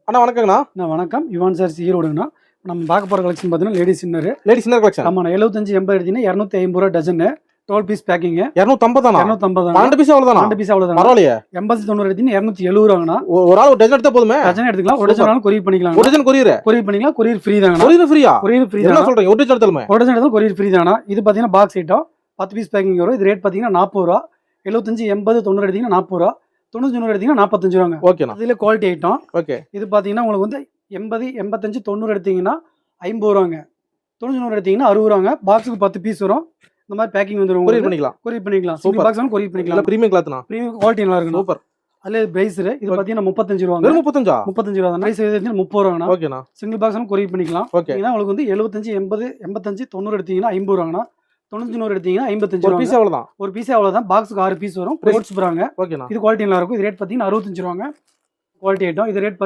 அண்ணா வணக்கங்கண்ணா. வணக்கம். யுவான் சார் ஈரோடுங்கண்ணா. நம்ம பார்க்க போகிற கலெக்ஷன் பார்த்தீங்கன்னா லேடிஸ் இன்னர் கலெக்ஷன். ஆமாண்ணா. 75-80 எடுத்தீங்கன்னா 250 டஜனு. 12 piece packing. 250 தானா? 250 12 பீஸ் அவ்வளவுதானா? 12 பீஸ் அவ்வளவுதான். பரவாயில்லையே. 80-90 எடுத்தீங்கன்னா 270 ரூபாங்கண்ணா. ஒரு ஆள் ஒரு டஜன் எடுத்தா போதுமே. டஜன் எடுத்துக்கலாம். ஒரு டஜன் கொரியர் பண்ணிக்கலாம். ஒரு டஜன் கொரியர் பண்ணிக்கலாம். கொரியர் ஃப்ரீ தாங்கண்ணா. கொரியர் ஃப்ரீயா? கொரியர் ஃப்ரீ என்ன தான் சொல்றீங்க? ஒரு டஜன் எடுத்தாலுமே ஒரு டஜன் எடுத்தாலும் கொரியர் ஃப்ரீ தாங்கண்ணா. இது பார்த்தீங்கன்னா பாக்ஸ் ஐட்டம் 10 பீஸ் பேக்கிங் வரும். இது ரேட் பார்த்தீங்கன்னா 40 ரூபா. 75-80-90 எடுத்தீங்கன்னா 40 ரூபா. 90-90 எடுத்தீங்கன்னா 45 ரூபாங்க. ஓகேண்ணா. இதுல குவாலிட்டி ஐட்டம். ஓகே. இது பார்த்தீங்கன்னா உங்களுக்கு வந்து 80-85-90 எடுத்தீங்கன்னா 50 ரூபாங்க. 90-90 எடுத்தீங்கன்னா 60 ரூபாங்க. பாக்ஸுக்கு 10 பீஸ் வரும். இந்த மாதிரி பேக்கிங் வந்துரும். கொரியர் பண்ணிக்கலாம். சிங்கிள் பாக்ஸ் வந்து கொரியர் பண்ணிக்கலாம். பிரீமியம் கிளாத்னா. பிரீமியம் குவாலிட்டி நல்லா இருக்கு. சூப்பர். அதுல பிரைசர் இது பாத்தீங்கன்னா 35 ரூபாங்க. வெறும் 35 ரூபா தான். பிரைஸ் வந்து 30 ரூபாங்கண்ணா. ஓகேண்ணா. சிங்கிள் பாக்ஸ் வந்து கொரியர் பண்ணிக்கலாம். ஓகேனா உங்களுக்கு வந்து 75-80-85-90 எடுத்தீங்கன்னா 50 ரூபாங்கண்ணா. 90-90 எடுத்தீங்கன்னா 55 ரூபாங்க. பீஸ் அவ்வளவுதான். ஒரு பீஸ் அவ்வளவுதான். பாக்ஸுக்கு 6 பீஸ் வரும். கோட்ஸ் போறாங்க. ஓகேண்ணா. இது குவாலிட்டி நல்லா இருக்கும். இது ரேட் பாத்தீங்கன்னா 65 ரூபாங்க. Quality item. இது ரேட்